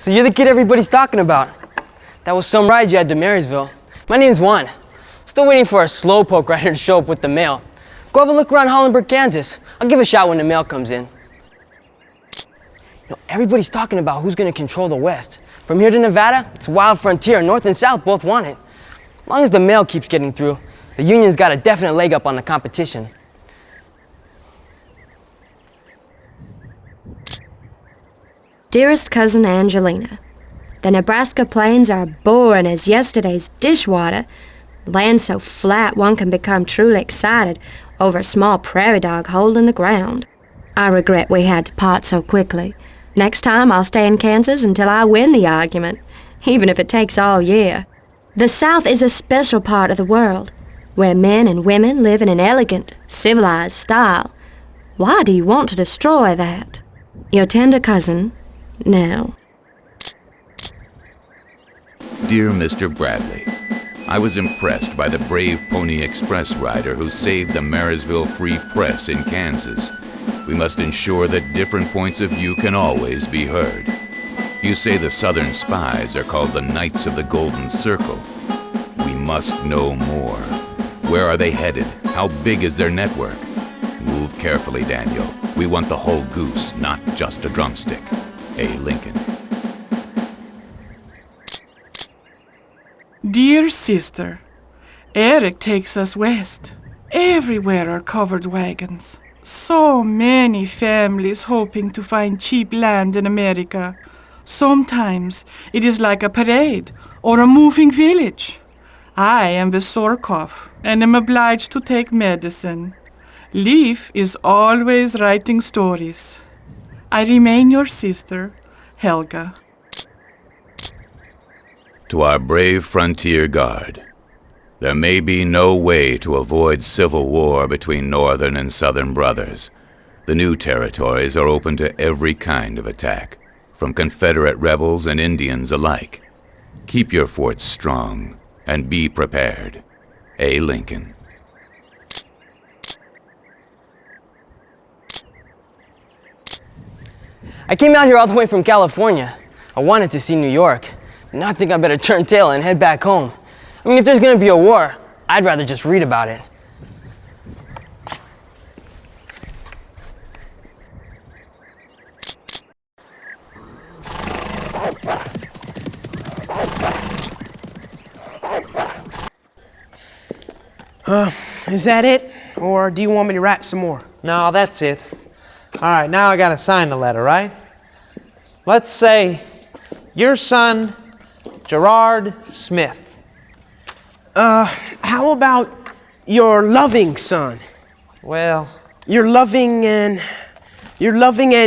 So you're the kid everybody's talking about. That was some ride you had to Marysville. My name's Juan. Still waiting for a slowpoke rider to show up with the mail. Go have a look around Hollenberg, Kansas. I'll give a shout when the mail comes in. Everybody's talking about who's going to control the West. From here to Nevada, it's a wild frontier. North and South both want it. As long as the mail keeps getting through, the Union's got a definite leg up on the competition. Dearest Cousin Angelina, the Nebraska plains are boring as yesterday's dishwater. Land so flat one can become truly excited over a small prairie dog hole in the ground. I regret we had to part so quickly. Next time I'll stay in Kansas until I win the argument, even if it takes all year. The South is a special part of the world, where men and women live in an elegant, civilized style. Why do you want to destroy that? Your tender cousin, now. Dear Mr. Bradley, I was impressed by the brave Pony Express rider who saved the Marysville Free Press in Kansas. We must ensure that different points of view can always be heard. You say the Southern spies are called the Knights of the Golden Circle. We must know more. Where are they headed? How big is their network? Move carefully, Daniel. We want the whole goose, not just a drumstick. A. Lincoln. Dear sister, Eric takes us west. Everywhere are covered wagons. So many families hoping to find cheap land in America. Sometimes it is like a parade or a moving village. I am with sore cough and am obliged to take medicine. Leaf is always writing stories. I remain your sister, Helga. To our brave frontier guard, there may be no way to avoid civil war between Northern and Southern brothers. The new territories are open to every kind of attack, from Confederate rebels and Indians alike. Keep your forts strong and be prepared. A. Lincoln. I came out here all the way from California. I wanted to see New York. Now I think I better turn tail and head back home. I mean, if there's gonna be a war, I'd rather just read about it. Is that it? Or do you want me to write some more? No, that's it. All right, now I gotta sign the letter, right? Let's say, your son, Gerard Smith. How about your loving son? Well, Your loving and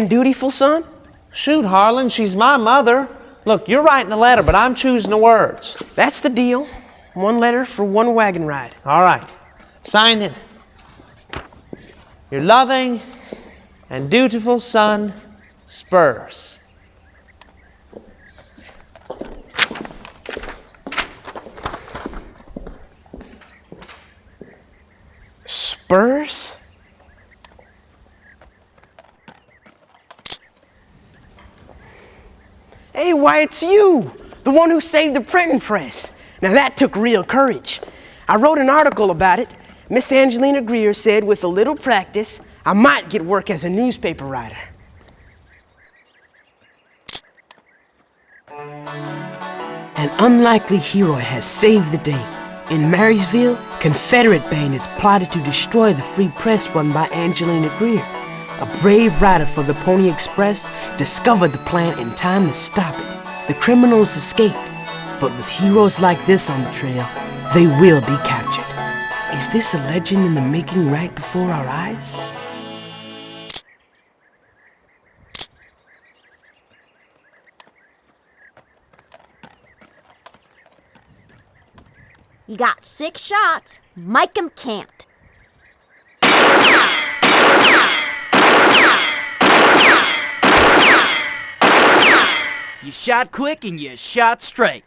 dutiful son? shoot, Harlan, she's my mother. Look, you're writing the letter, but I'm choosing the words. That's the deal. One letter for one wagon ride. All right, sign it. Your loving and dutiful son, Spurs. Spurs? Hey, why, it's you! The one who saved the printing press. Now that took real courage. I wrote an article about it. Miss Angelina Greer said with a little practice, I might get work as a newspaper writer. An unlikely hero has saved the day. In Marysville, Confederate bandits plotted to destroy the free press run by Angelina Greer. A brave rider for the Pony Express discovered the plan in time to stop it. The criminals escaped, but with heroes like this on the trail, they will be captured. Is this a legend in the making right before our eyes? You got 6 shots. Mike 'em can't. You shot quick and you shot straight.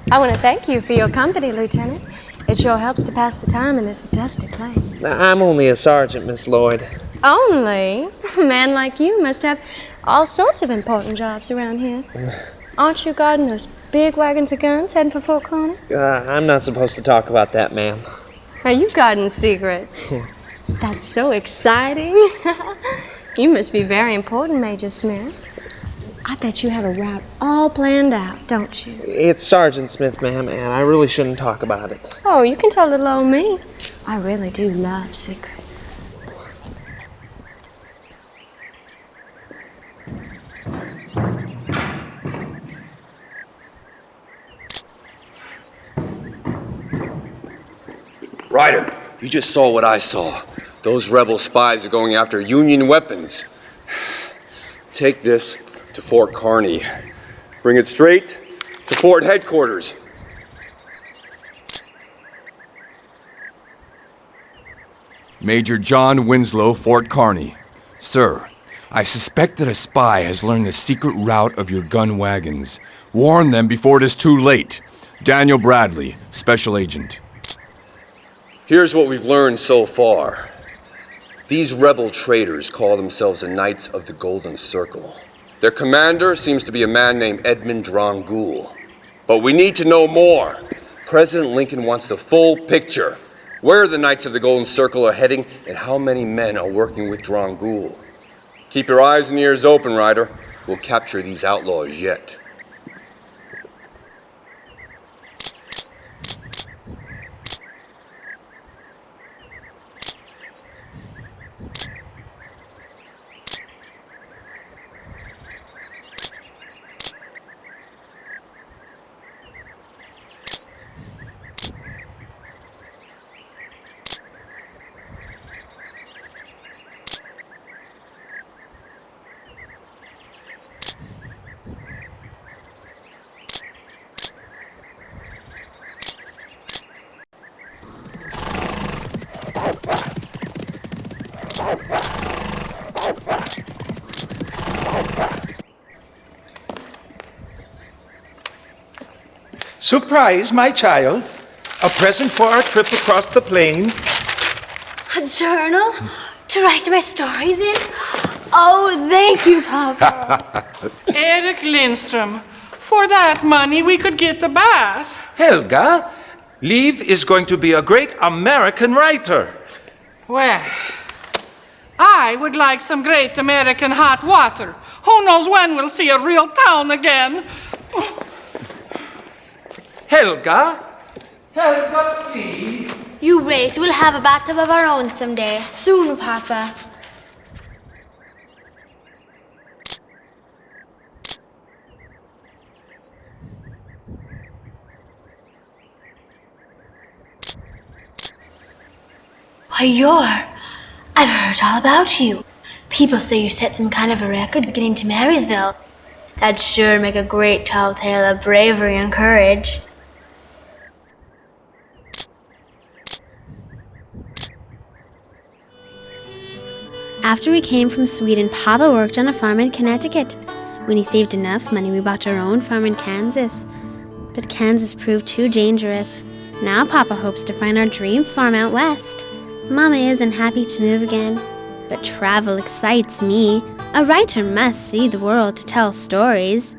I want to thank you for your company, Lieutenant. It sure helps to pass the time in this dusty place. I'm only a sergeant, Miss Lloyd. Only? A man like you must have all sorts of important jobs around here. Aren't you guarding those big wagons of guns heading for Fort Kearny? I'm not supposed to talk about that, ma'am. Are you guarding secrets? That's so exciting. You must be very important, Major Smith. I bet you have a route all planned out, don't you? It's Sergeant Smith, ma'am, and I really shouldn't talk about it. Oh, you can tell little old me. I really do love secrets. Ryder, you just saw what I saw. Those rebel spies are going after Union weapons. Take this to Fort Kearny. Bring it straight to Fort Headquarters. Major John Winslow, Fort Kearny. Sir, I suspect that a spy has learned the secret route of your gun wagons. Warn them before it is too late. Daniel Bradley, Special Agent. Here's what we've learned so far. These rebel traitors call themselves the Knights of the Golden Circle. Their commander seems to be a man named Edmund Drangul. But we need to know more. President Lincoln wants the full picture. Where the Knights of the Golden Circle are heading and how many men are working with Drangul. Keep your eyes and ears open, Ryder. We'll capture these outlaws yet. Surprise, my child. A present for our trip across the plains. A journal to write my stories in? Oh, thank you, Papa. Eric Lindstrom, for that money we could get a bath. Helga, Liv is going to be a great American writer. Well, I would like some great American hot water. Who knows when we'll see a real town again? Helga? Helga, please. You wait, we'll have a bathtub of our own someday. Soon, Papa. Why, I've heard all about you. People say you set some kind of a record getting to Marysville. That'd sure make a great tall tale of bravery and courage. After we came from Sweden, Papa worked on a farm in Connecticut. When he saved enough money, we bought our own farm in Kansas. But Kansas proved too dangerous. Now Papa hopes to find our dream farm out west. Mama isn't happy to move again, but travel excites me. A writer must see the world to tell stories.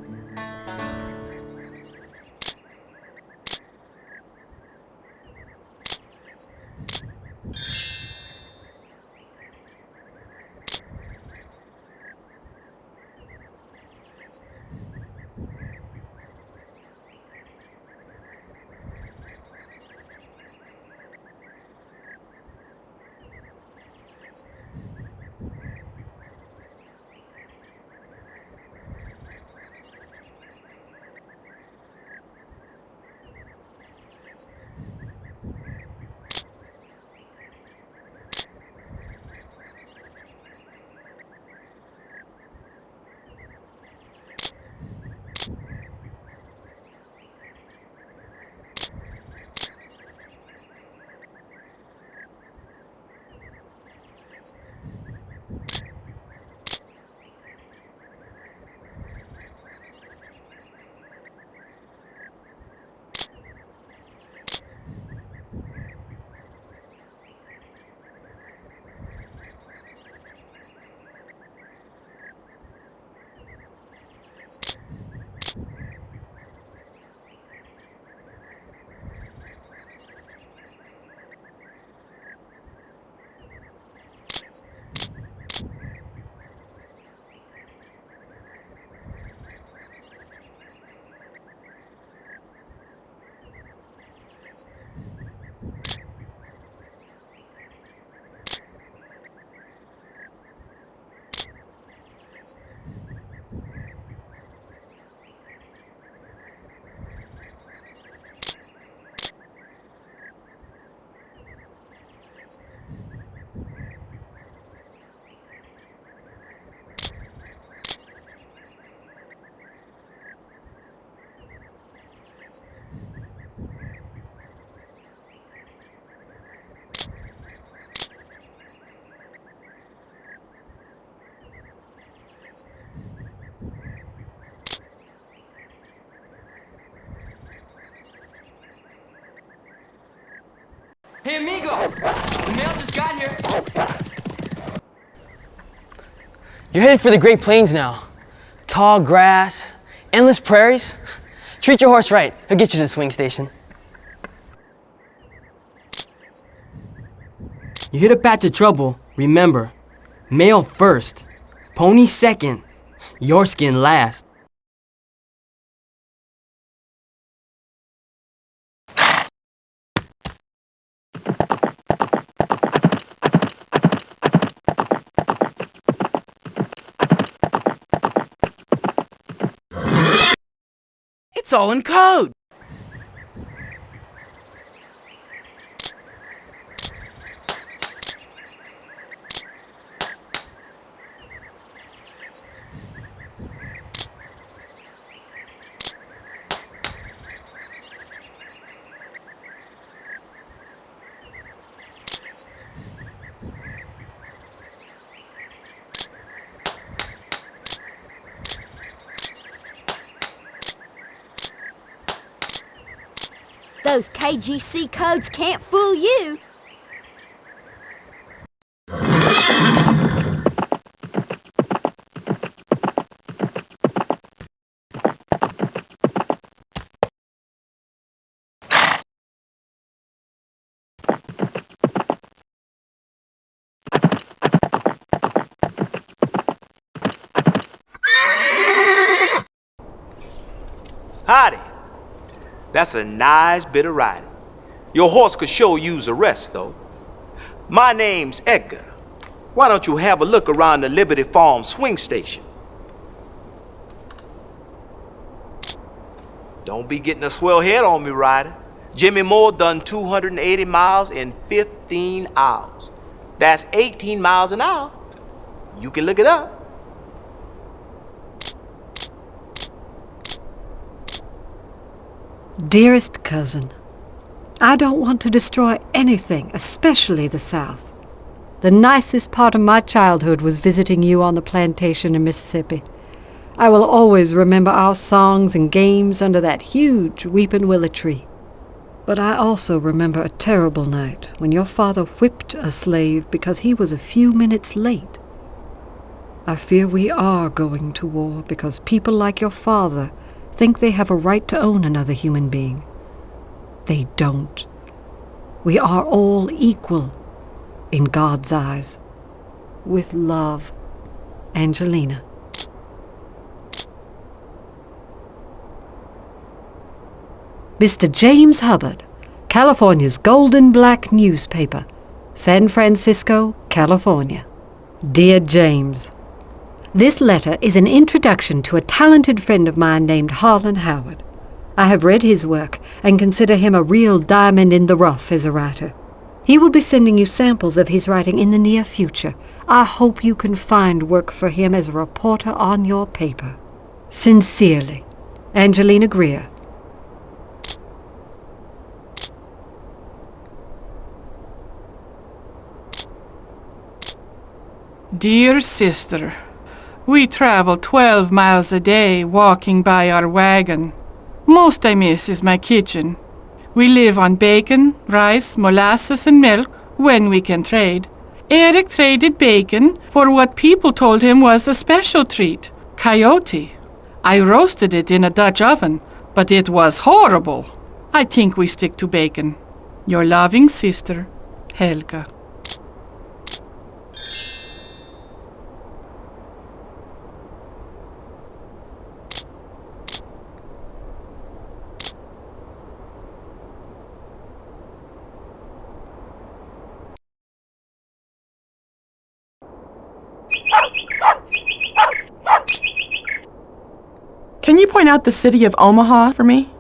amigo! The mail just got here. You're headed for the Great Plains now. Tall grass, endless prairies. Treat your horse right. He'll get you to the swing station. You hit a patch of trouble. Remember, mail first, pony second, your skin last. It's all in code. Those KGC codes can't fool you. Howdy. That's a nice bit of riding. Your horse could sure use a rest, though. My name's Edgar. Why don't you have a look around the Liberty Farm swing station? Don't be getting a swell head on me, rider. Jimmy Moore done 280 miles in 15 hours. That's 18 miles an hour. You can look it up. Dearest cousin, I don't want to destroy anything, especially the South. The nicest part of my childhood was visiting you on the plantation in Mississippi. I will always remember our songs and games under that huge weeping willow tree. But I also remember a terrible night when your father whipped a slave because he was a few minutes late. I fear we are going to war because people like your father think they have a right to own another human being. They don't. We are all equal in God's eyes. With love, Angelina. Mr. James Hubbard, California's Golden Black newspaper, San Francisco, California. Dear James, this letter is an introduction to a talented friend of mine named Harlan Howard. I have read his work and consider him a real diamond in the rough as a writer. He will be sending you samples of his writing in the near future. I hope you can find work for him as a reporter on your paper. Sincerely, Angelina Greer. Dear sister, we travel 12 miles a day walking by our wagon. Most I miss is my kitchen. We live on bacon, rice, molasses, and milk when we can trade. Eric traded bacon for what people told him was a special treat, coyote. I roasted it in a Dutch oven, but it was horrible. I think we stick to bacon. Your loving sister, Helga. Can you point out the city of Omaha for me?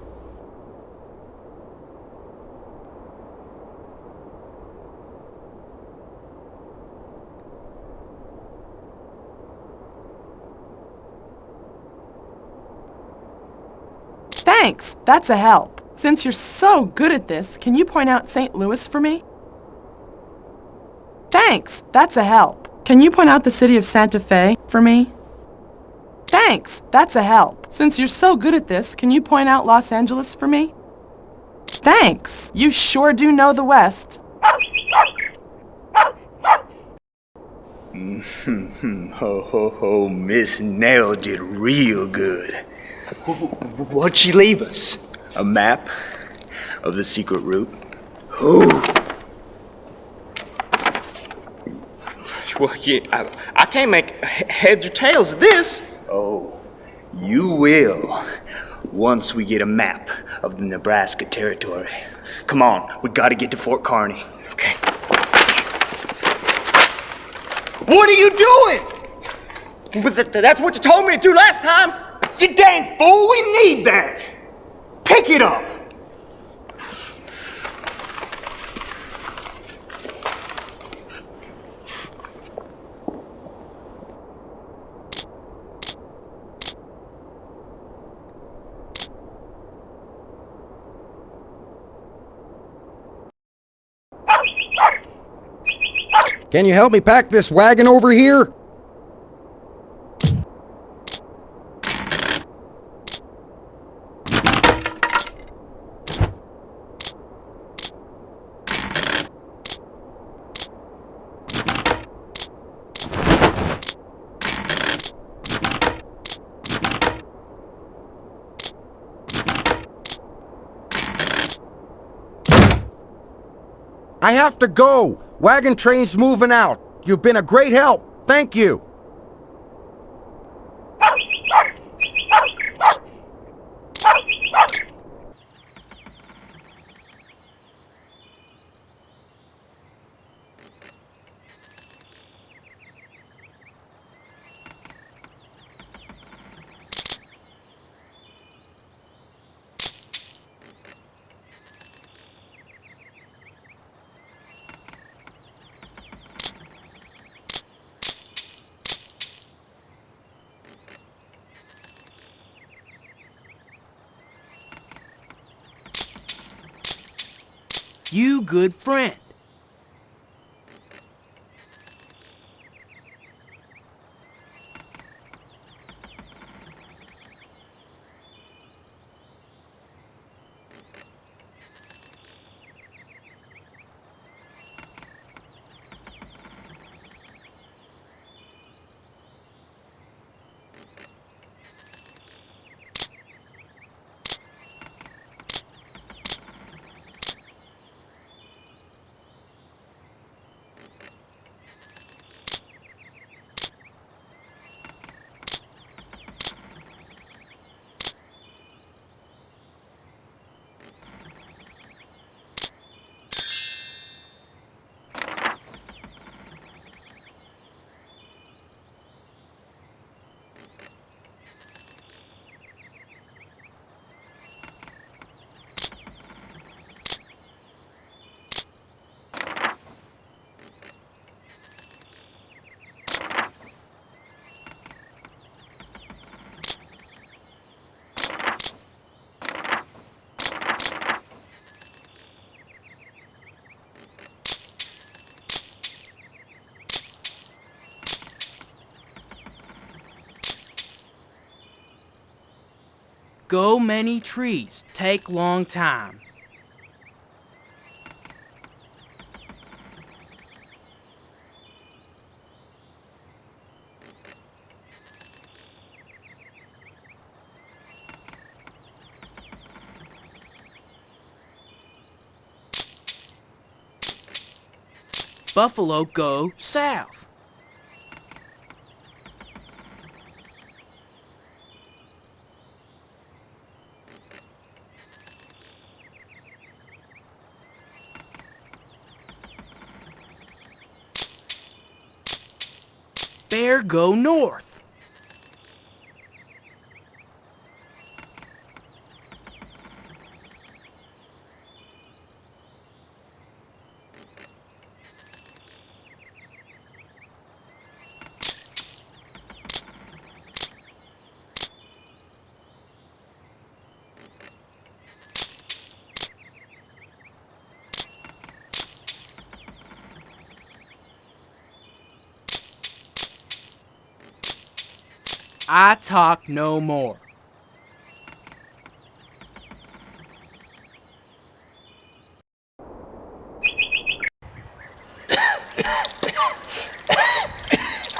Thanks, that's a help. Since you're so good at this, can you point out St. Louis for me? Thanks, that's a help. Can you point out the city of Santa Fe for me? Thanks, that's a help. Since you're so good at this, can you point out Los Angeles for me? Thanks, you sure do know the West. Ho, ho, ho, Miss Nell did real good. What'd she leave us? A map of the secret route? Ooh. Well, I can't make heads or tails of this. Oh, you will once we get a map of the Nebraska territory. Come on, we gotta get to Fort Kearny. Okay. What are you doing? That's what you told me to do last time. You dang fool, we need that. Pick it up. Can you help me pack this wagon over here? I have to go. Wagon train's moving out. You've been a great help. Thank you. You good friend. Go many trees, take long time. Buffalo go south. Bear go north. I talk no more.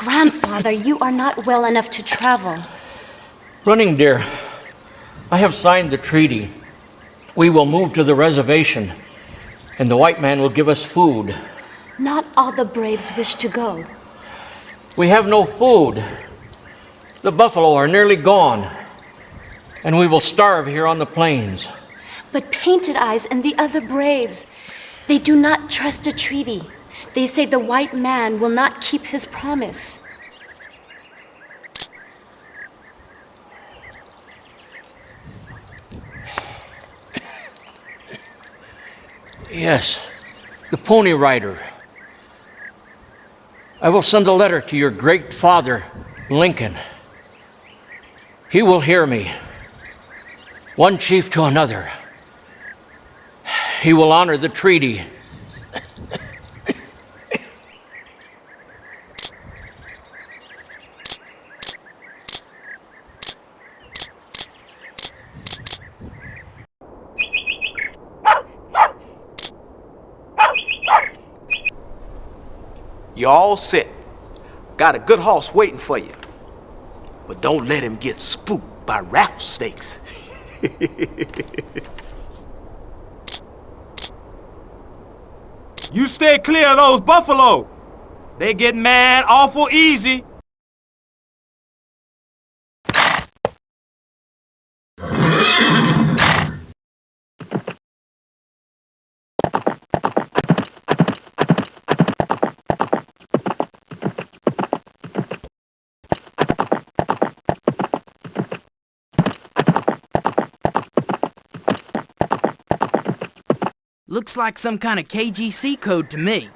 Grandfather, you are not well enough to travel. Running Deer, I have signed the treaty. We will move to the reservation, and the white man will give us food. Not all the braves wish to go. We have no food. The buffalo are nearly gone, and we will starve here on the plains. But Painted Eyes and the other braves, they do not trust a treaty. They say the white man will not keep his promise. Yes, the Pony Rider. I will send a letter to your great father, Lincoln. He will hear me, one chief to another. He will honor the treaty. You all set. Got a good horse waiting for you. But don't let him get spooked by rattlesnakes. You stay clear of those buffalo. They get mad awful easy. Looks like some kind of KGC code to me.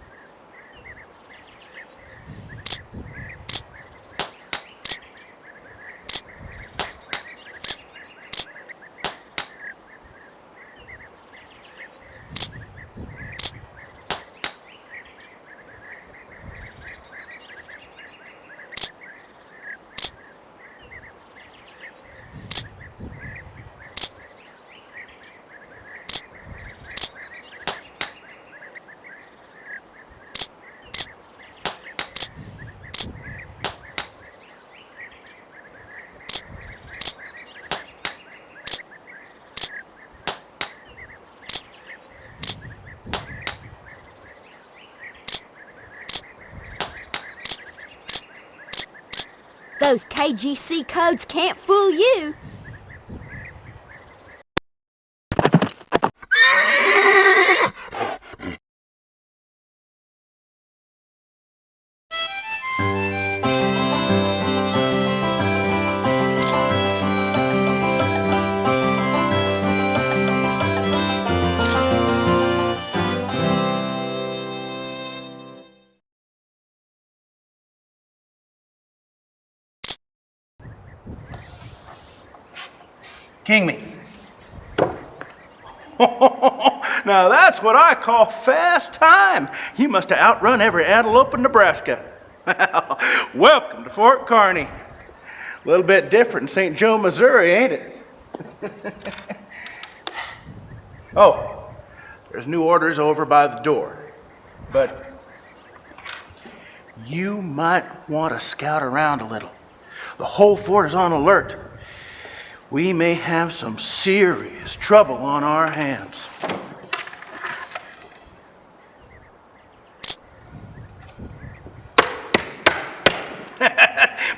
Those KGC codes can't fool you. King me. Now that's what I call fast time. You must have outrun every antelope in Nebraska. Welcome to Fort Kearny. A little bit different in St. Joe, Missouri, ain't it? Oh, there's new orders over by the door. But you might want to scout around a little. The whole fort is on alert. We may have some serious trouble on our hands.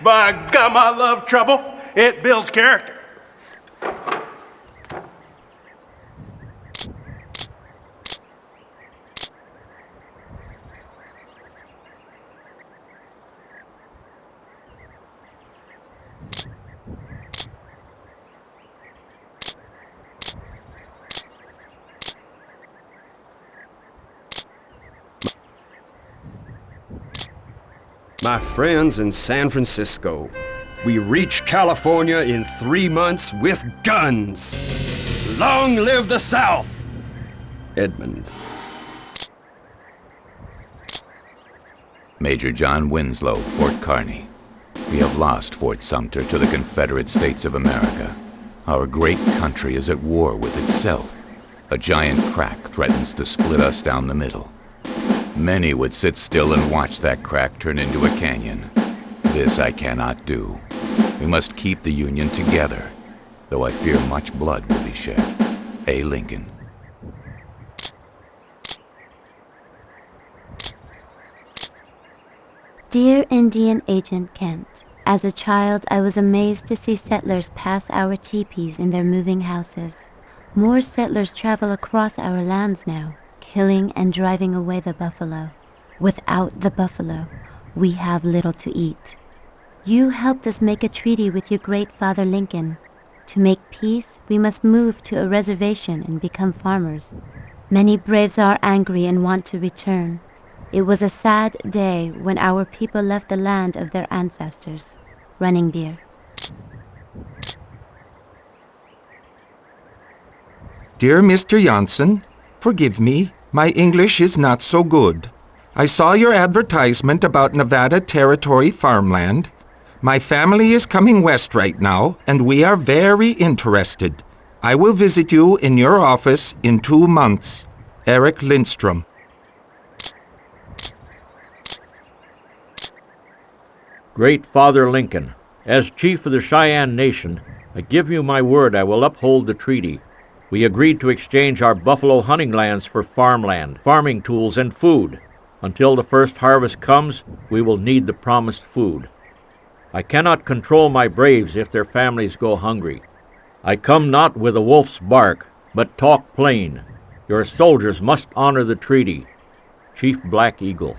By gum, I love trouble. It builds character. My friends in San Francisco, we reach California in 3 months with guns. Long live the South! Edmund. Major John Winslow, Fort Kearny. We have lost Fort Sumter to the Confederate States of America. Our great country is at war with itself. A giant crack threatens to split us down the middle. Many would sit still and watch that crack turn into a canyon. This I cannot do. We must keep the Union together, though I fear much blood will be shed. A. Lincoln. Dear Indian Agent Kent, as a child, I was amazed to see settlers pass our teepees in their moving houses. More settlers travel across our lands now, killing and driving away the buffalo. Without the buffalo, we have little to eat. You helped us make a treaty with your great father Lincoln. To make peace, we must move to a reservation and become farmers. Many braves are angry and want to return. It was a sad day when our people left the land of their ancestors. Running Deer. Dear Mr. Janssen, forgive me, my English is not so good. I saw your advertisement about Nevada Territory farmland. My family is coming west right now, and we are very interested. I will visit you in your office in 2 months. Eric Lindstrom. Great Father Lincoln, as Chief of the Cheyenne Nation, I give you my word I will uphold the treaty. We agreed to exchange our buffalo hunting lands for farmland, farming tools, and food. Until the first harvest comes, we will need the promised food. I cannot control my braves if their families go hungry. I come not with a wolf's bark, but talk plain. Your soldiers must honor the treaty. Chief Black Eagle.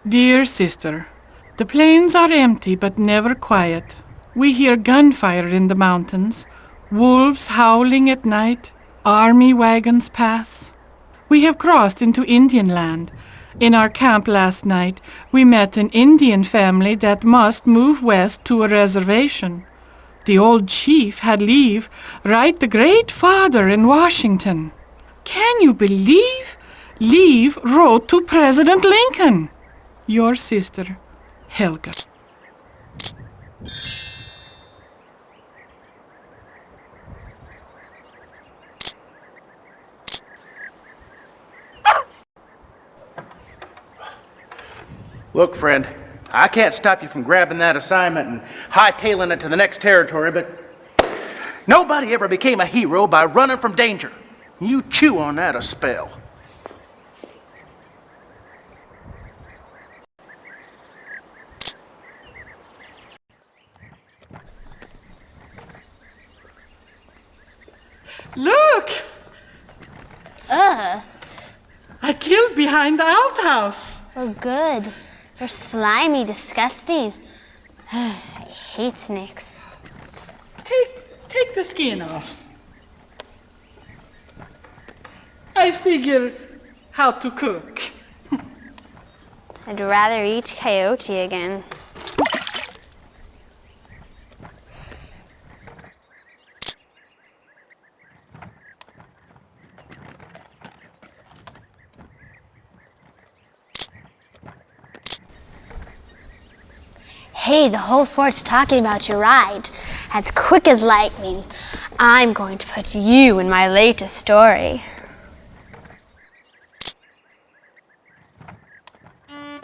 Dear sister, the plains are empty but never quiet. We hear gunfire in the mountains, wolves howling at night, army wagons pass. We have crossed into Indian land. In our camp last night, we met an Indian family that must move west to a reservation. The old chief had leave write the great father in Washington. Can you believe? Leave wrote to President Lincoln. Your sister, Helga. Look, friend, I can't stop you from grabbing that assignment and hightailing it to the next territory, but nobody ever became a hero by running from danger. You chew on that a spell. Look! Ugh. I killed behind the outhouse. Oh, good. They're slimy, disgusting. I hate snakes. Take the skin off. I figure how to cook. I'd rather eat coyote again. Hey, the whole fort's talking about your ride. As quick as lightning, I'm going to put you in my latest story.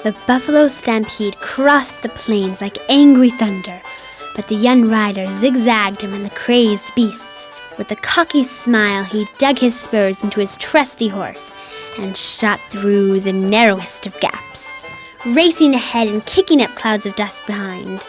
The Buffalo Stampede crossed the plains like angry thunder, but the young rider zigzagged among the crazed beasts. With a cocky smile, he dug his spurs into his trusty horse and shot through the narrowest of gaps, racing ahead and kicking up clouds of dust behind.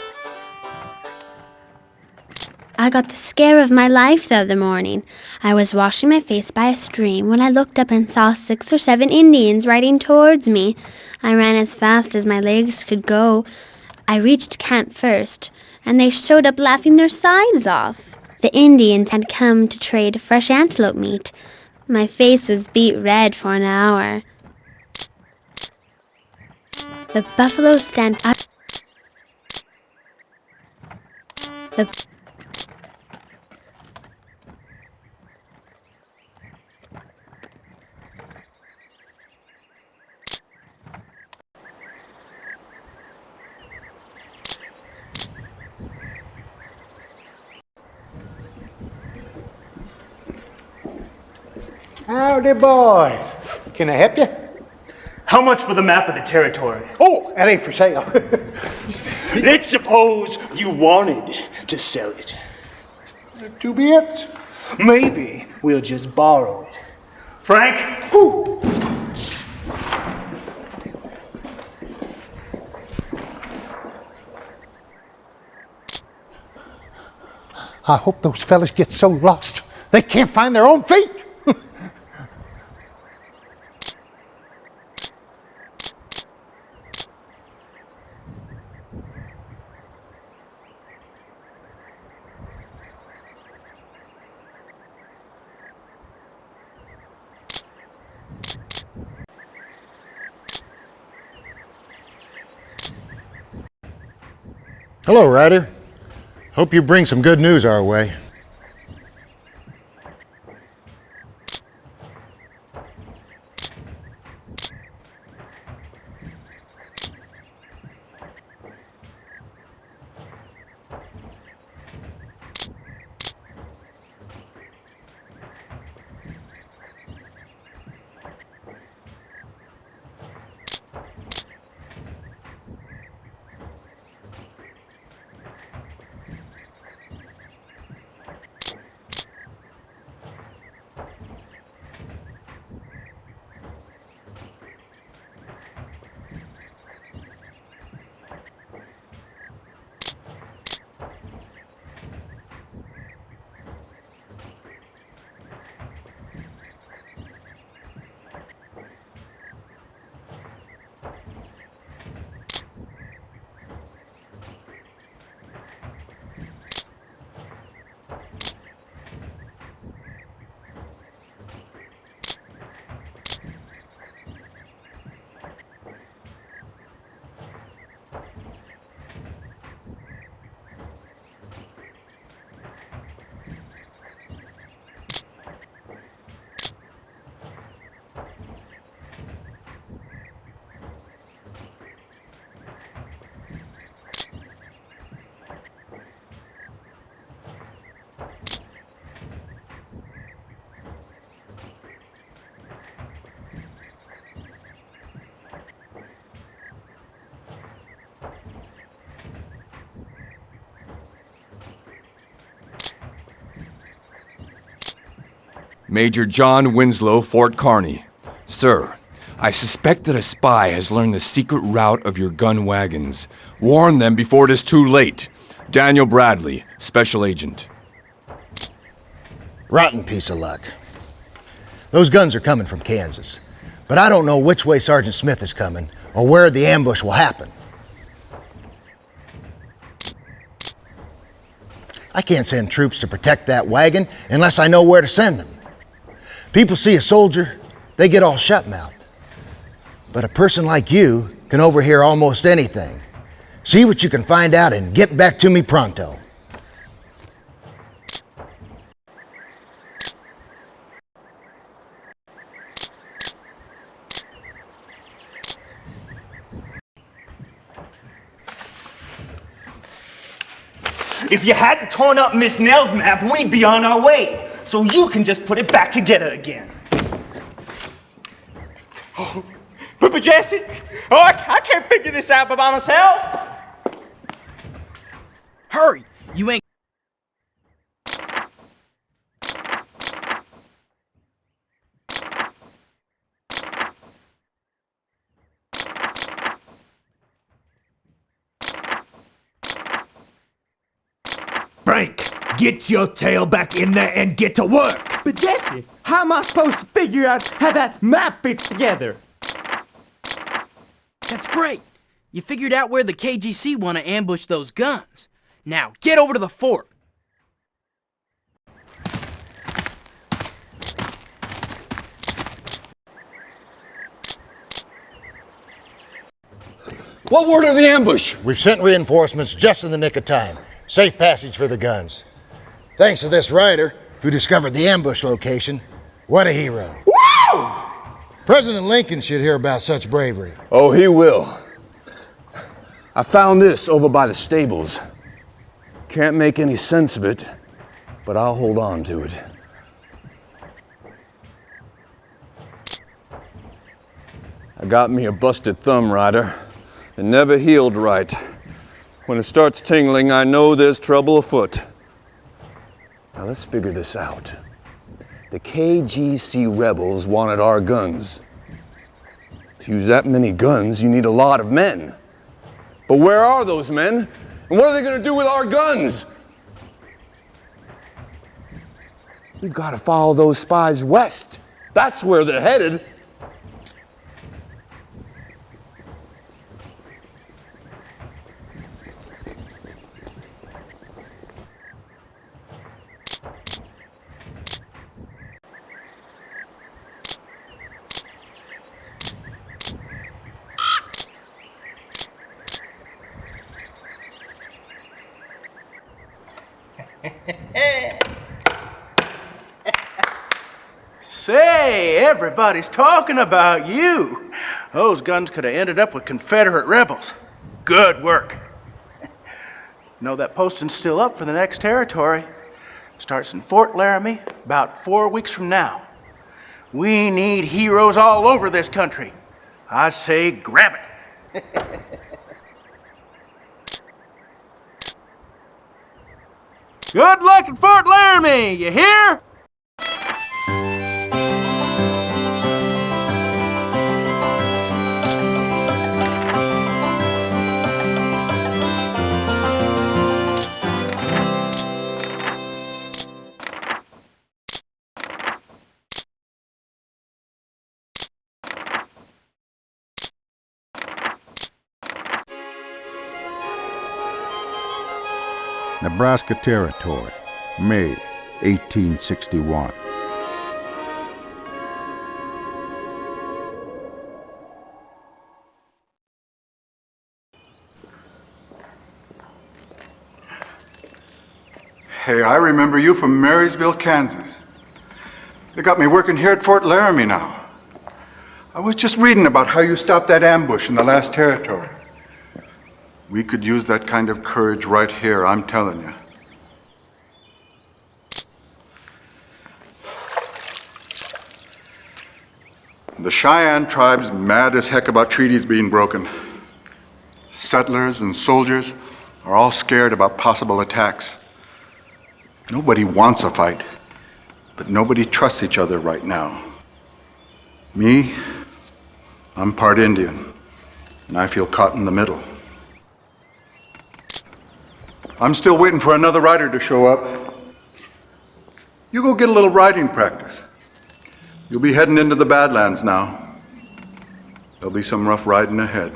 I got the scare of my life the other morning. I was washing my face by a stream when I looked up and saw 6 or 7 Indians riding towards me. I ran as fast as my legs could go. I reached camp first, and they showed up laughing their sides off. The Indians had come to trade fresh antelope meat. My face was beet red for an hour. The Buffalo Stampede. Howdy, boys. Can I help you? How much for the map of the territory? Oh, that ain't for sale. Let's suppose you wanted to sell it. 2 bits? Maybe we'll just borrow it. Frank? Ooh. I hope those fellas get so lost they can't find their own feet. Hello, Ryder. Hope you bring some good news our way. Major John Winslow, Fort Kearny. Sir, I suspect that a spy has learned the secret route of your gun wagons. Warn them before it is too late. Daniel Bradley, Special Agent. Rotten piece of luck. Those guns are coming from Kansas, but I don't know which way Sergeant Smith is coming or where the ambush will happen. I can't send troops to protect that wagon unless I know where to send them. People see a soldier, they get all shut-mouthed. But a person like you can overhear almost anything. See what you can find out and get back to me pronto. If you hadn't torn up Miss Nell's map, we'd be on our way. So you can just put it back together again. Oh, Papa Jesse, I can't figure this out by myself. Hurry, you ain't. Frank, get your tail back in there and get to work. But Jesse, how am I supposed to figure out how that map fits together? That's great. You figured out where the KGC want to ambush those guns. Now, get over to the fort. What word of the ambush? We've sent reinforcements just in the nick of time. Safe passage for the guns. Thanks to this rider who discovered the ambush location. What a hero. Woo! President Lincoln should hear about such bravery. Oh, he will. I found this over by the stables. Can't make any sense of it, but I'll hold on to it. I got me a busted thumb, Ryder. It never healed right. When it starts tingling, I know there's trouble afoot. Now let's figure this out. The KGC rebels wanted our guns. To use that many guns, you need a lot of men. But where are those men? And what are they going to do with our guns? We've got to follow those spies west. That's where they're headed. Say, everybody's talking about you. Those guns could have ended up with Confederate rebels. Good work. Know that posting's still up for the next territory. Starts in Fort Laramie about 4 weeks from now. We need heroes all over this country. I say grab it. Good luck at Fort Laramie, you hear? Nebraska Territory, May 1861. Hey, I remember you from Marysville, Kansas. They got me working here at Fort Laramie now. I was just reading about how you stopped that ambush in the last territory. We could use that kind of courage right here, I'm telling you. The Cheyenne tribe's mad as heck about treaties being broken. Settlers and soldiers are all scared about possible attacks. Nobody wants a fight, but nobody trusts each other right now. Me, I'm part Indian, and I feel caught in the middle. I'm still waiting for another rider to show up. You go get a little riding practice. You'll be heading into the Badlands now. There'll be some rough riding ahead.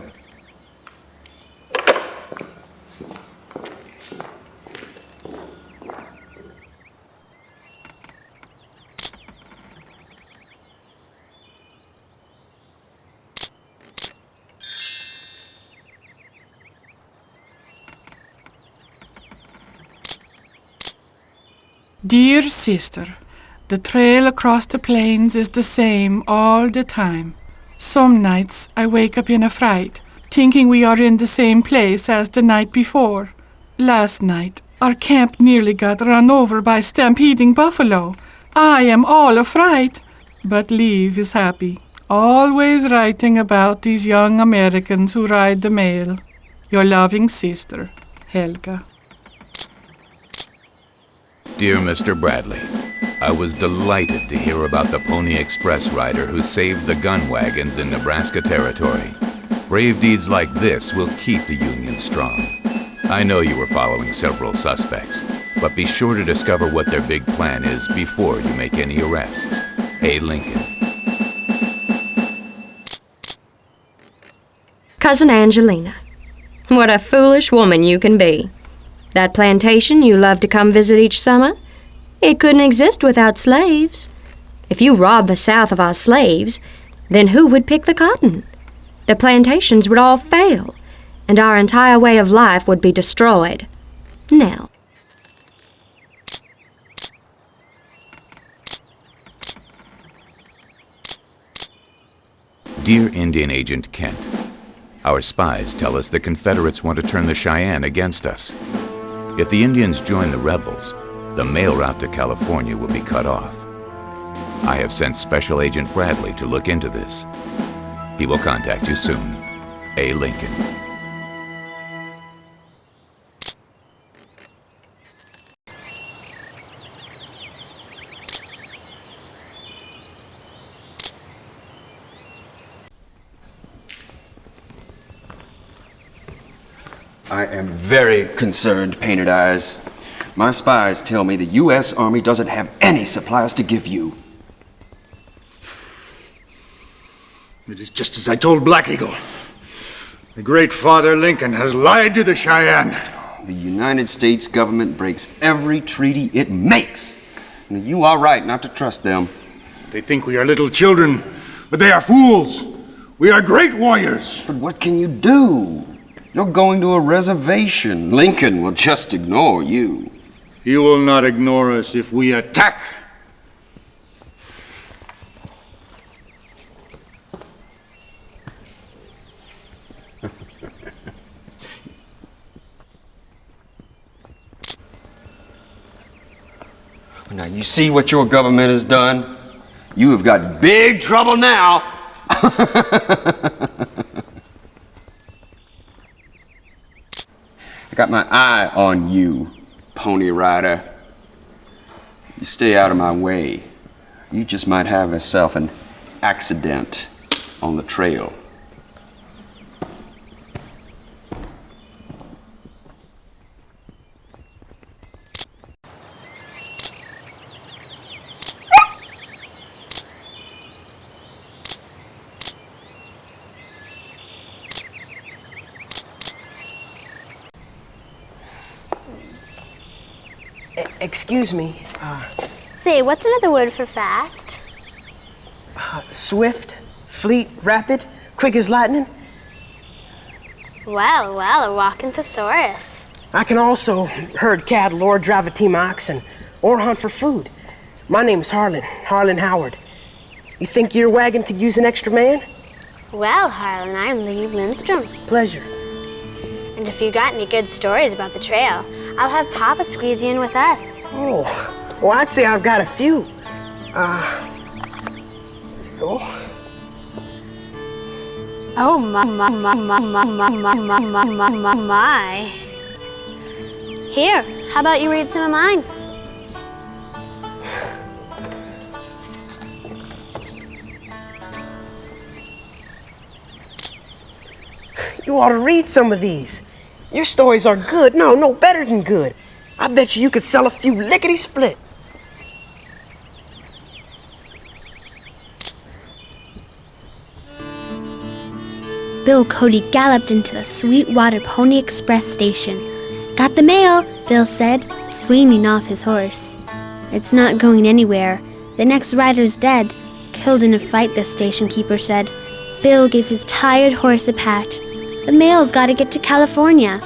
Dear sister, the trail across the plains is the same all the time. Some nights I wake up in a fright, thinking we are in the same place as the night before. Last night, our camp nearly got run over by stampeding buffalo. I am all afraid, but Liv is happy, always writing about these young Americans who ride the mail. Your loving sister, Helga. Dear Mr. Bradley, I was delighted to hear about the Pony Express rider who saved the gun wagons in Nebraska Territory. Brave deeds like this will keep the Union strong. I know you were following several suspects, but be sure to discover what their big plan is before you make any arrests. A. Lincoln. Cousin Angelina, what a foolish woman you can be. That plantation you love to come visit each summer, it couldn't exist without slaves. If you robbed the South of our slaves, then who would pick the cotton? The plantations would all fail, and our entire way of life would be destroyed. Now, Dear Indian Agent Kent, our spies tell us the Confederates want to turn the Cheyenne against us. If the Indians join the rebels, the mail route to California will be cut off. I have sent Special Agent Bradley to look into this. He will contact you soon. A. Lincoln. I am very concerned, Painted Eyes. My spies tell me the U.S. Army doesn't have any supplies to give you. It is just as I told Black Eagle. The great Father Lincoln has lied to the Cheyenne. The United States government breaks every treaty it makes. And you are right not to trust them. They think we are little children, but they are fools. We are great warriors. But what can you do? You're going to a reservation. Lincoln will just ignore you. He will not ignore us if we attack. Now you see what your government has done? You have got big trouble now. I got my eye on you, Pony Rider. You stay out of my way. You just might have yourself an accident on the trail. Excuse me. Say, what's another word for fast? Swift, fleet, rapid, quick as lightning. Well, a walking thesaurus. I can also herd cattle or drive a team of oxen or hunt for food. My name's Harlan Howard. You think your wagon could use an extra man? Well, Harlan, I'm Lee Lindstrom. Pleasure. And if you got any good stories about the trail, I'll have Papa squeeze you in with us. Oh, well, I'd say I've got a few. Oh my. Here, how about you read some of mine? You ought to read some of these. Your stories are good. No, better than good. I bet you could sell a few lickety-split. Bill Cody galloped into the Sweetwater Pony Express station. Got the mail, Bill said, swinging off his horse. It's not going anywhere. The next rider's dead. Killed in a fight, the station keeper said. Bill gave his tired horse a pat. The mail's got to get to California.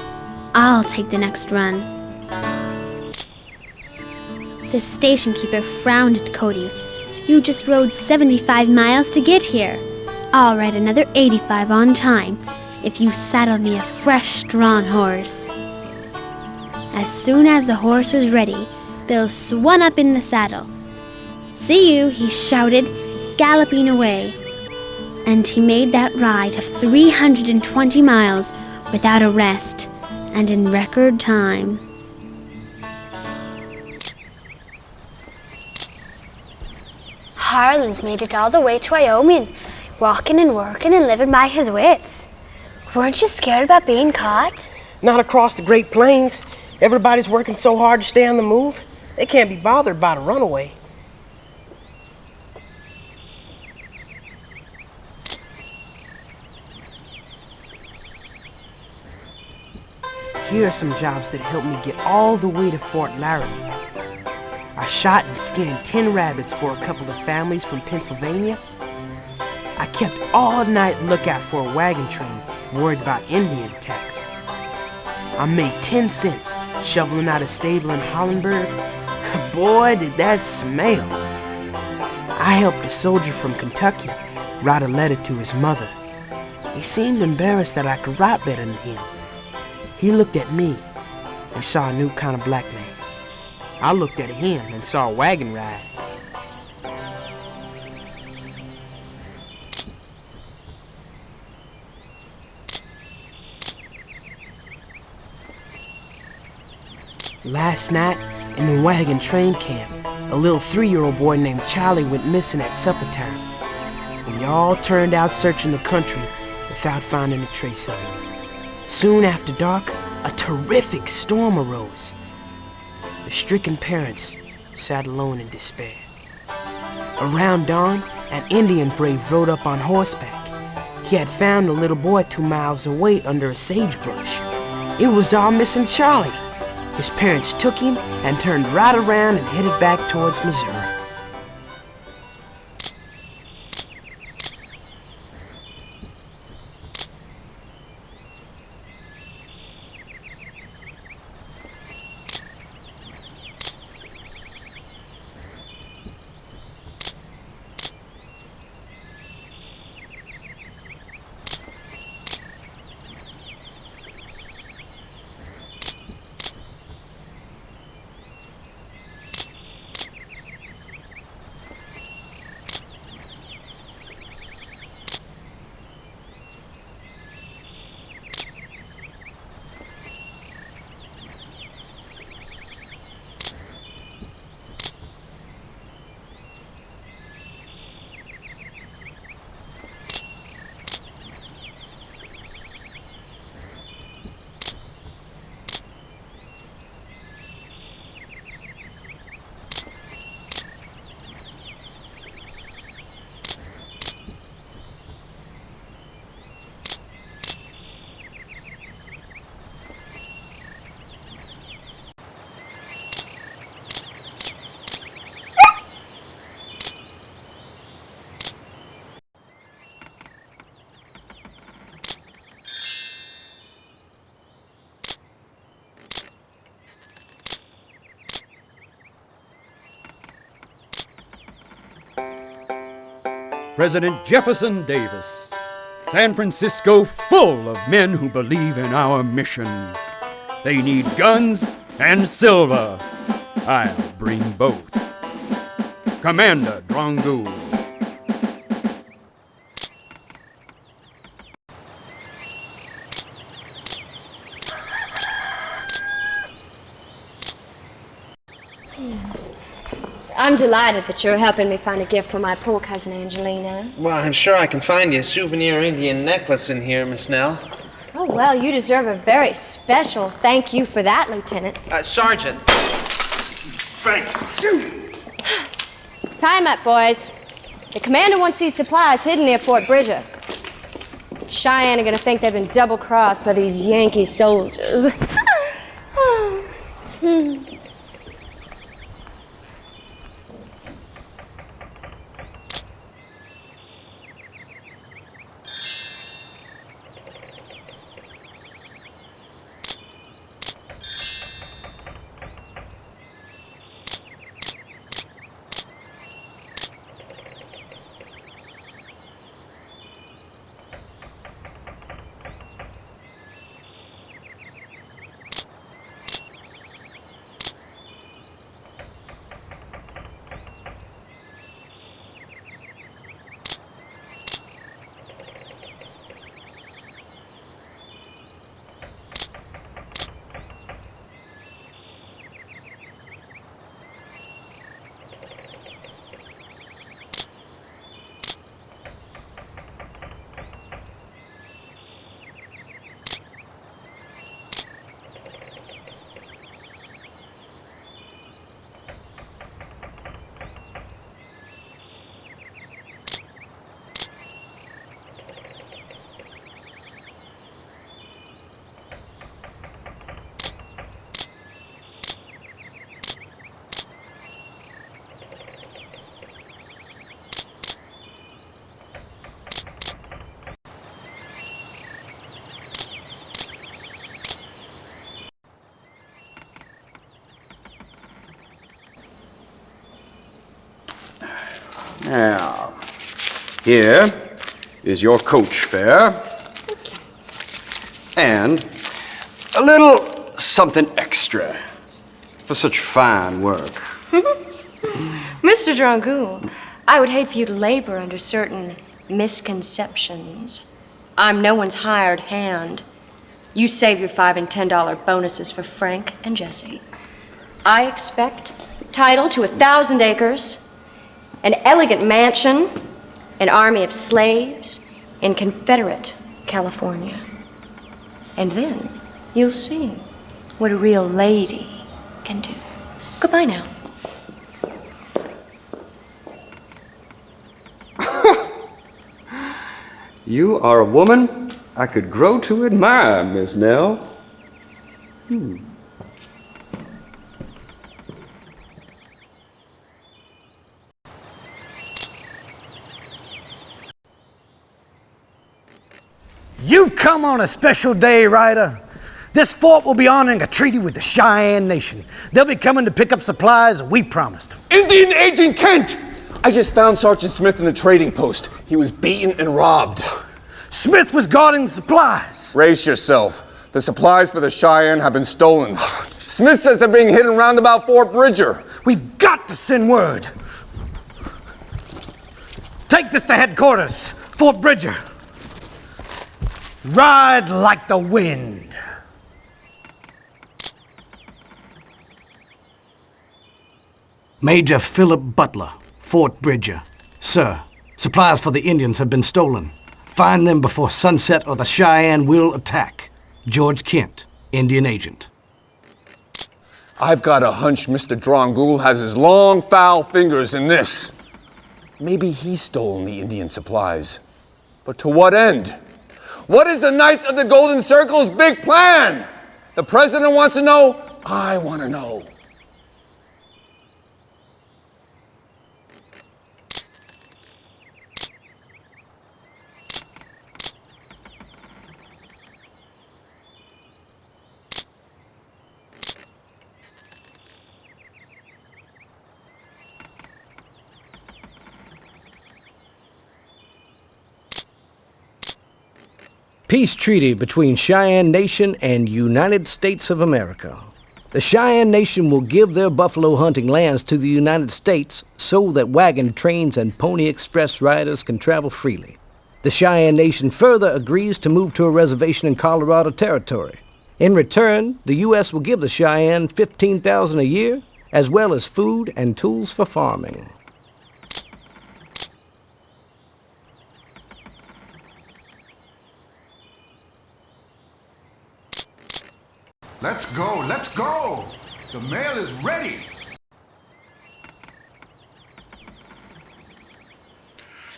I'll take the next run. The station keeper frowned at Cody. You just rode 75 miles to get here. I'll ride another 85 on time if you saddle me a fresh, drawn horse. As soon as the horse was ready, Bill swung up in the saddle. See you, he shouted, galloping away. And he made that ride of 320 miles without a rest and in record time. Harlan's made it all the way to Wyoming, walking and working and living by his wits. Weren't you scared about being caught? Not across the Great Plains. Everybody's working so hard to stay on the move, they can't be bothered by the runaway. Here are some jobs that helped me get all the way to Fort Laramie. I shot and skinned 10 rabbits for a couple of families from Pennsylvania. I kept all night lookout for a wagon train, worried about Indian attacks. I made 10 cents shoveling out a stable in Hollenberg. Boy, did that smell. I helped a soldier from Kentucky write a letter to his mother. He seemed embarrassed that I could write better than him. He looked at me and saw a new kind of black man. I looked at him and saw a wagon ride. Last night, in the wagon train camp, a little 3-year-old boy named Charlie went missing at supper time. We all turned out searching the country without finding a trace of him. Soon after dark, a terrific storm arose. The stricken parents sat alone in despair. Around dawn, an Indian brave rode up on horseback. He had found the little boy 2 miles away under a sagebrush. It was our missing Charlie. His parents took him and turned right around and headed back towards Missouri. President Jefferson Davis. San Francisco full of men who believe in our mission. They need guns and silver. I'll bring both. Commander Drongu. I'm delighted that you're helping me find a gift for my poor cousin Angelina. Well, I'm sure I can find you a souvenir Indian necklace in here, Miss Nell. Oh, well, you deserve a very special thank you for that, Lieutenant. Sergeant. Thank you. Time up, boys. The commander wants these supplies hidden near Fort Bridger. Cheyenne are gonna think they've been double-crossed by these Yankee soldiers. Now, here is your coach fare. And a little something extra for such fine work. Mr. Drongu, I would hate for you to labor under certain misconceptions. I'm no one's hired hand. You save your $5 and $10 bonuses for Frank and Jesse. I expect title to 1,000 acres, an elegant mansion, an army of slaves in Confederate California. And then you'll see what a real lady can do. Goodbye now. You are a woman I could grow to admire, Miss Nell. You've come on a special day, Ryder. This fort will be honoring a treaty with the Cheyenne Nation. They'll be coming to pick up supplies we promised them. Indian Agent Kent! I just found Sergeant Smith in the trading post. He was beaten and robbed. Smith was guarding the supplies. Brace yourself. The supplies for the Cheyenne have been stolen. Smith says they're being hidden round about Fort Bridger. We've got to send word. Take this to headquarters, Fort Bridger. Ride like the wind. Major Philip Butler, Fort Bridger. Sir, supplies for the Indians have been stolen. Find them before sunset or the Cheyenne will attack. George Kent, Indian Agent. I've got a hunch Mr. Drongul has his long, foul fingers in this. Maybe he's stolen the Indian supplies. But to what end? What is the Knights of the Golden Circle's big plan? The president wants to know. I want to know. Peace treaty between Cheyenne Nation and United States of America. The Cheyenne Nation will give their buffalo hunting lands to the United States so that wagon trains and pony express riders can travel freely. The Cheyenne Nation further agrees to move to a reservation in Colorado Territory. In return, the U.S. will give the Cheyenne $15,000 a year, as well as food and tools for farming. Let's go, let's go! The mail is ready!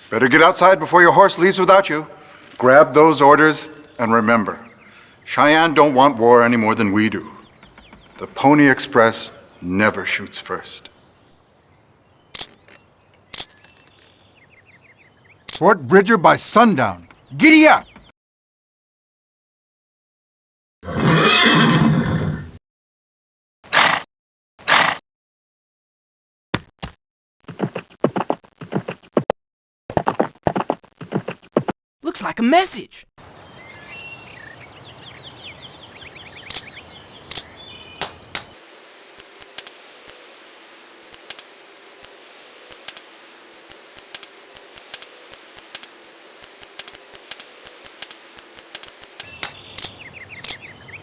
Better get outside before your horse leaves without you. Grab those orders, and remember, Cheyenne don't want war any more than we do. The Pony Express never shoots first. Fort Bridger by sundown. Giddy up! Looks like a message.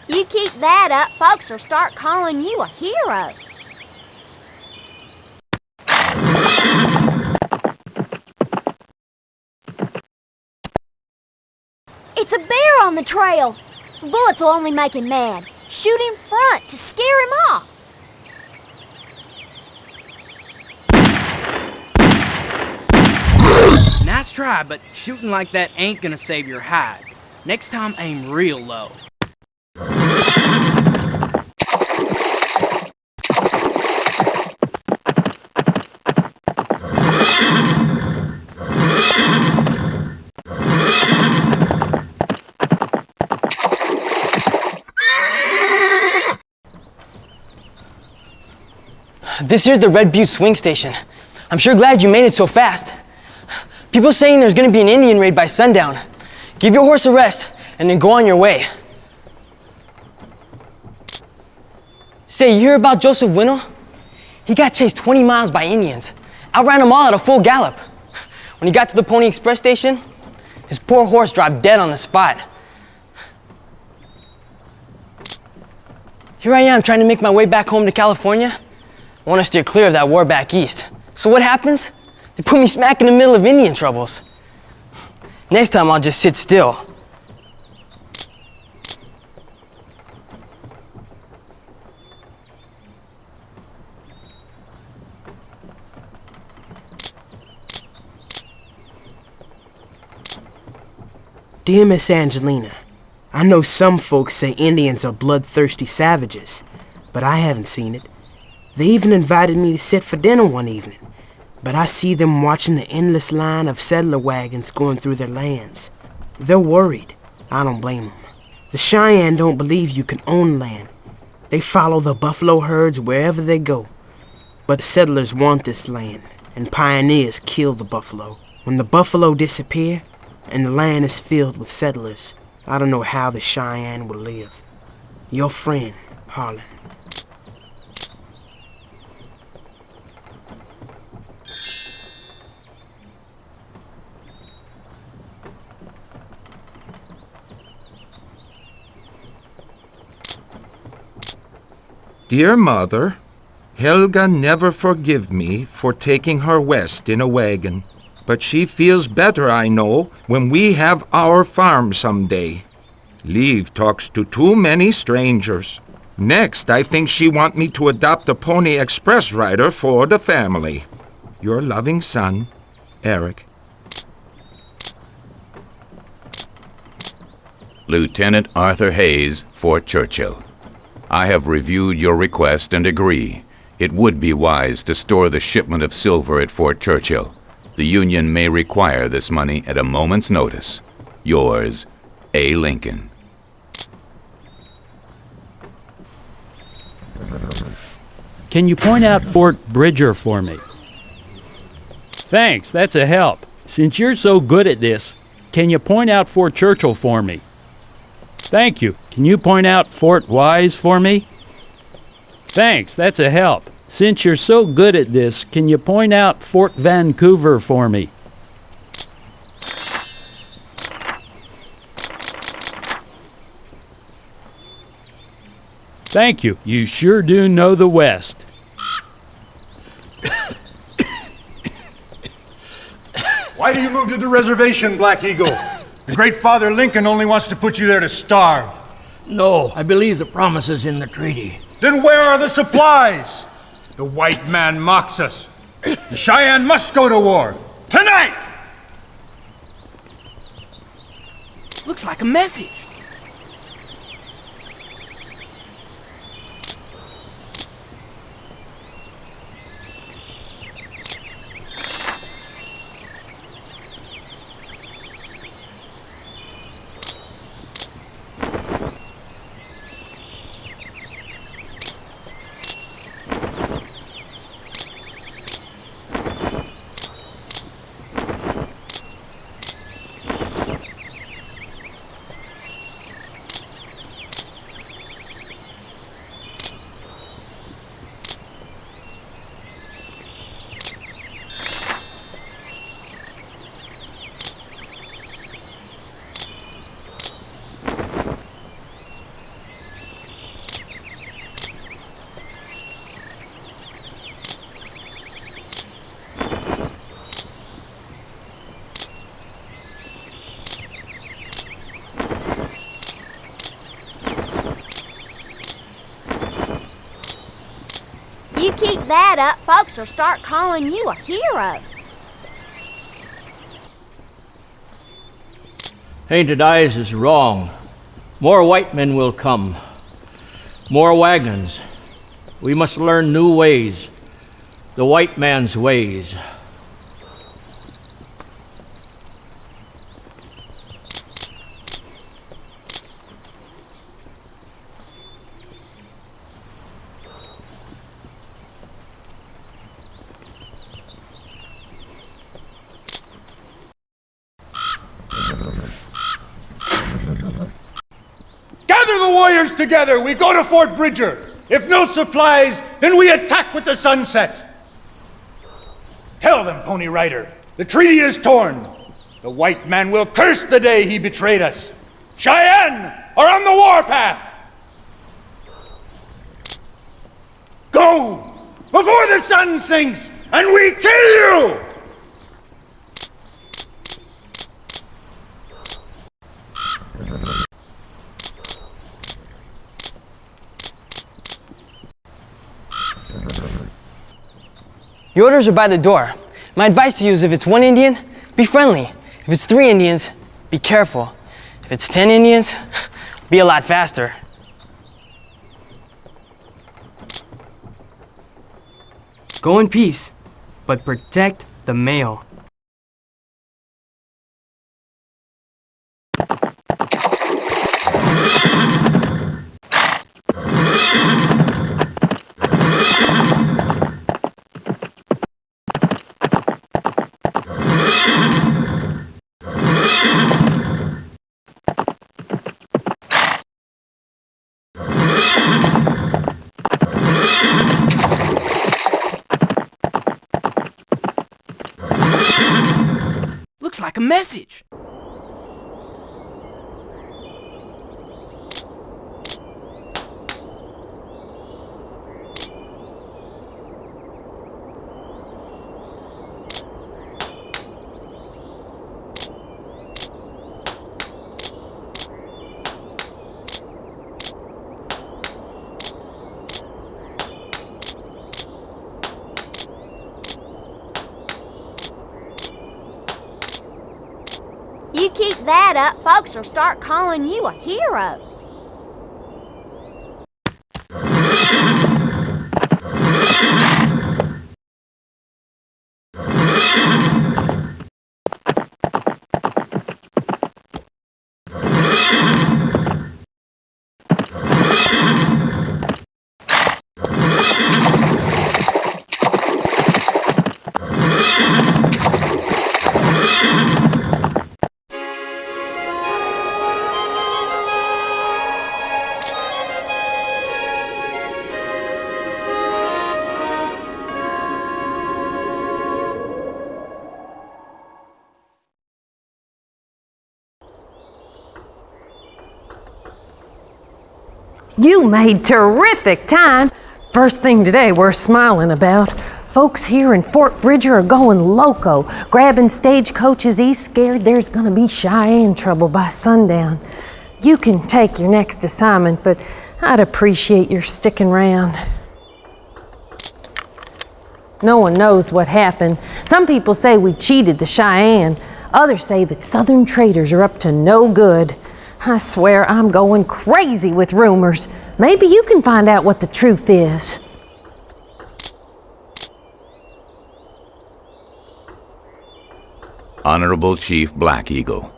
You keep that up, folks will start calling you a hero. It's a bear on the trail. Bullets will only make him mad. Shoot in front to scare him off. Nice try, but shooting like that ain't gonna save your hide. Next time, aim real low. This here's the Red Butte swing station. I'm sure glad you made it so fast. People saying there's gonna be an Indian raid by sundown. Give your horse a rest and then go on your way. Say, you hear about Joseph Winnell? He got chased 20 miles by Indians. Outran them all at a full gallop. When he got to the Pony Express station, his poor horse dropped dead on the spot. Here I am trying to make my way back home to California. I want to steer clear of that war back east. So what happens? They put me smack in the middle of Indian troubles. Next time I'll just sit still. Dear Miss Angelina, I know some folks say Indians are bloodthirsty savages, but I haven't seen it. They even invited me to sit for dinner one evening, but I see them watching the endless line of settler wagons going through their lands. They're worried. I don't blame them. The Cheyenne don't believe you can own land. They follow the buffalo herds wherever they go. But the settlers want this land, and pioneers kill the buffalo. When the buffalo disappear, and the land is filled with settlers, I don't know how the Cheyenne will live. Your friend, Harlan. Dear Mother, Helga never forgive me for taking her west in a wagon. But she feels better, I know, when we have our farm someday. Liv talks to too many strangers. Next, I think she want me to adopt a Pony Express rider for the family. Your loving son, Eric. Lieutenant Arthur Hayes, Fort Churchill. I have reviewed your request and agree. It would be wise to store the shipment of silver at Fort Churchill. The Union may require this money at a moment's notice. Yours, A. Lincoln. Can you point out Fort Bridger for me? Thanks, that's a help. Since you're so good at this, can you point out Fort Churchill for me? Thank you. Can you point out Fort Wise for me? Thanks, that's a help. Since you're so good at this, can you point out Fort Vancouver for me? Thank you. You sure do know the West. Why do you move to the reservation, Black Eagle? The great Father Lincoln only wants to put you there to starve. No, I believe the promise is in the treaty. Then where are the supplies? The white man mocks us. The Cheyenne must go to war. Tonight! Looks like a message. You keep that up, folks will start calling you a hero. Painted Eyes is wrong. More white men will come. More wagons. We must learn new ways. The white man's ways. Gather the warriors together. We go to Fort Bridger. If no supplies, then we attack with the sunset. Tell them, Pony Rider, the treaty is torn. The white man will curse the day he betrayed us. Cheyenne are on the warpath. Go! Before the sun sinks and we kill you! The orders are by the door. My advice to you is if it's one Indian, be friendly. If it's 3 Indians, be careful. If it's 10 Indians, be a lot faster. Go in peace, but protect the mail. Looks like a message. You keep that up, folks will start calling you a hero. You made terrific time. First thing today we're smiling about. Folks here in Fort Bridger are going loco, grabbing stagecoaches east, scared there's gonna be Cheyenne trouble by sundown. You can take your next assignment, but I'd appreciate your sticking around. No one knows what happened. Some people say we cheated the Cheyenne. Others say that Southern traders are up to no good. I swear I'm going crazy with rumors. Maybe you can find out what the truth is. Honorable Chief Black Eagle,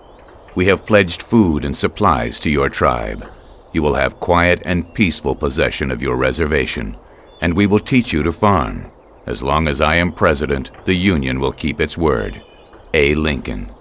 we have pledged food and supplies to your tribe. You will have quiet and peaceful possession of your reservation, and we will teach you to farm. As long as I am president, the Union will keep its word. A. Lincoln.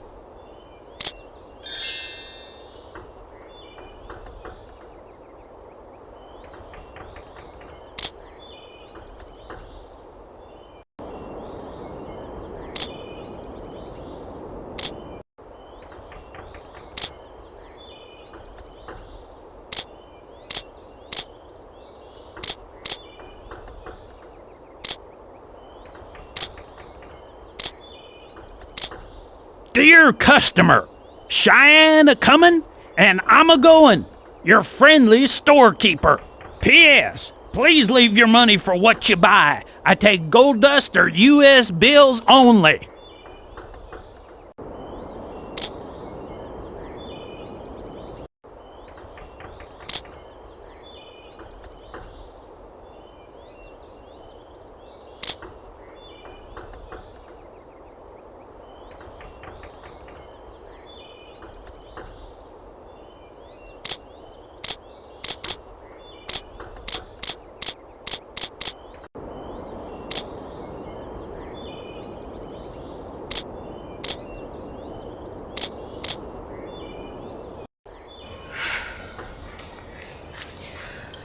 Dear customer, Cheyenne a-comin' and I'm a-goin'. Your friendly storekeeper. P.S. Please leave your money for what you buy. I take gold dust or U.S. bills only.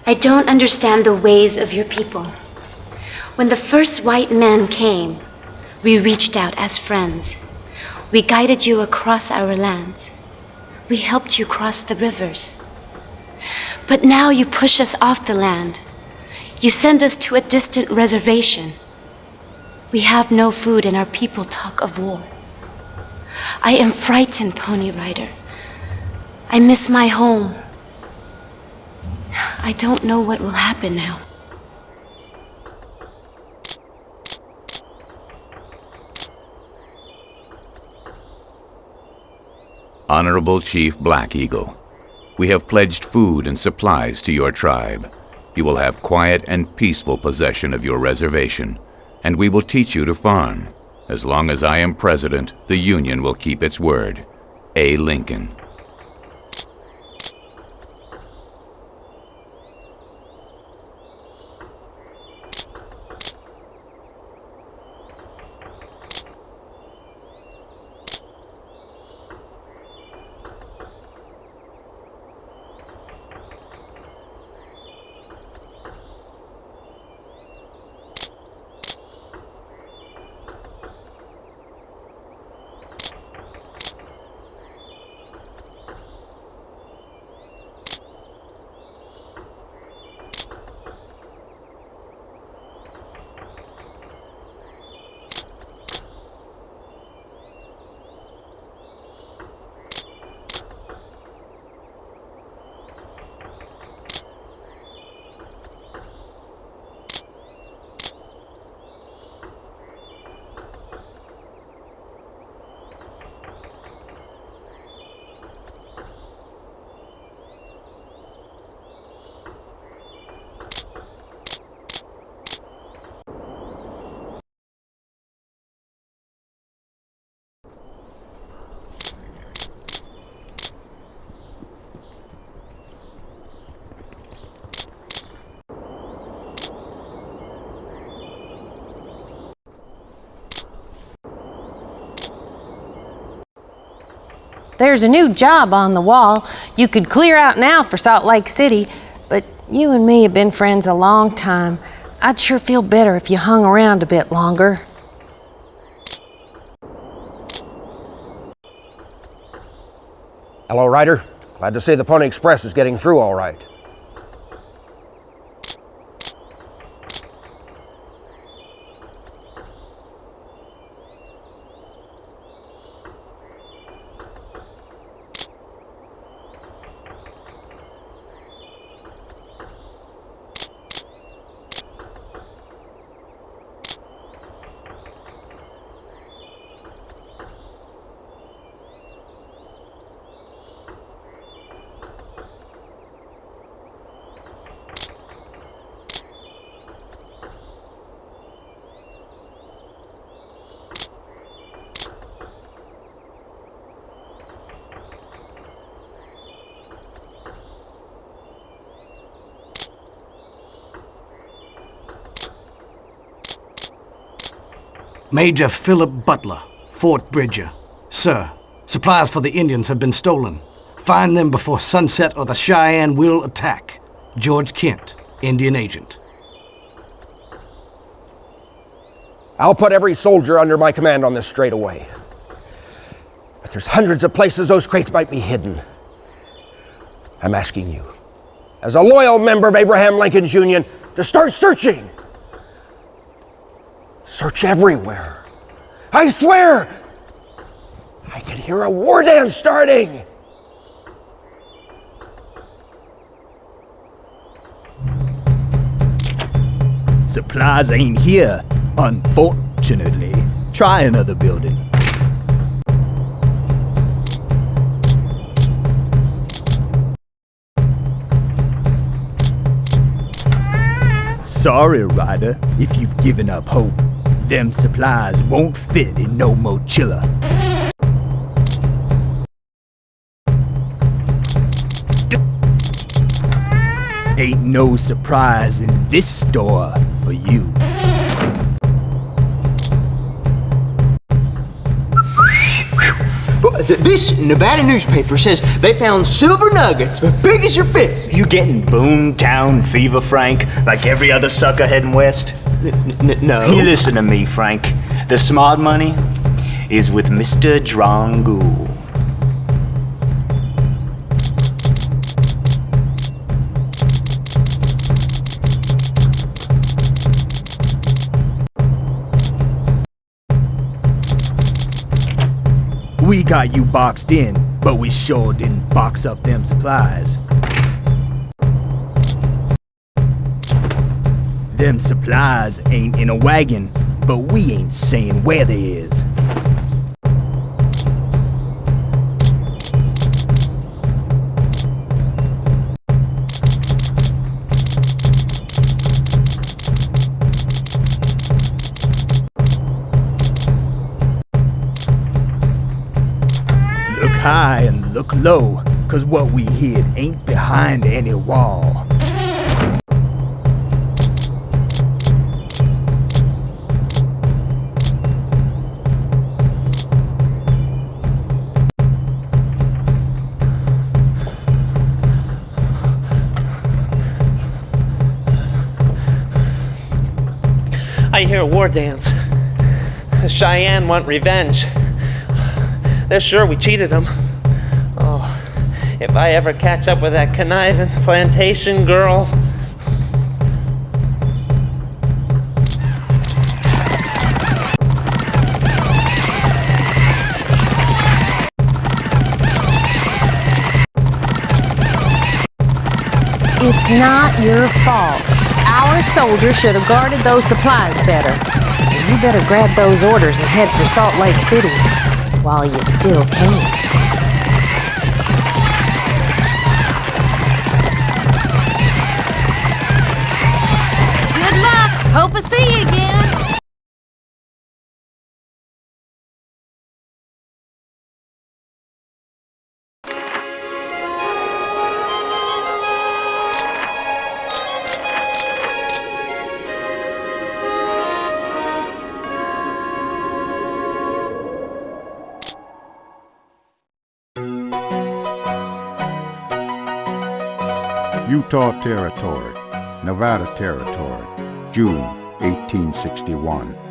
I don't understand the ways of your people. When the first white men came, we reached out as friends. We guided you across our lands. We helped you cross the rivers. But now you push us off the land. You send us to a distant reservation. We have no food and our people talk of war. I am frightened, Pony Rider. I miss my home. I don't know what will happen now. Honorable Chief Black Eagle, we have pledged food and supplies to your tribe. You will have quiet and peaceful possession of your reservation, and we will teach you to farm. As long as I am president, the Union will keep its word. A. Lincoln. There's a new job on the wall. You could clear out now for Salt Lake City, but you and me have been friends a long time. I'd sure feel better if you hung around a bit longer. Hello, Ryder. Glad to see the Pony Express is getting through all right. Major Philip Butler, Fort Bridger. Sir, supplies for the Indians have been stolen. Find them before sunset or the Cheyenne will attack. George Kent, Indian Agent. I'll put every soldier under my command on this straight away. But there's hundreds of places those crates might be hidden. I'm asking you, as a loyal member of Abraham Lincoln's Union, to start searching. Search everywhere. I swear, I can hear a war dance starting. Supplies ain't here, unfortunately. Try another building. Sorry, Ryder, if you've given up hope. Them supplies won't fit in no mochila. Ain't no surprise in this store for you. This Nevada newspaper says they found silver nuggets as big as your fist. You getting boomtown fever, Frank, like every other sucker heading west? No. You listen to me, Frank. The smart money is with Mr. Drongu. got you boxed in, but we sure didn't box up them supplies. Them supplies ain't in a wagon, but we ain't saying where they is. Look high and look low, 'cause what we hid ain't behind any wall. I hear a war dance. The Cheyenne want revenge. They're sure we cheated them. Oh, if I ever catch up with that conniving plantation girl. It's not your fault. Our soldiers should have guarded those supplies better. And you better grab those orders and head for Salt Lake City while you still can. Good luck! Hope I see you again! Utah Territory, Nevada Territory, June 1861.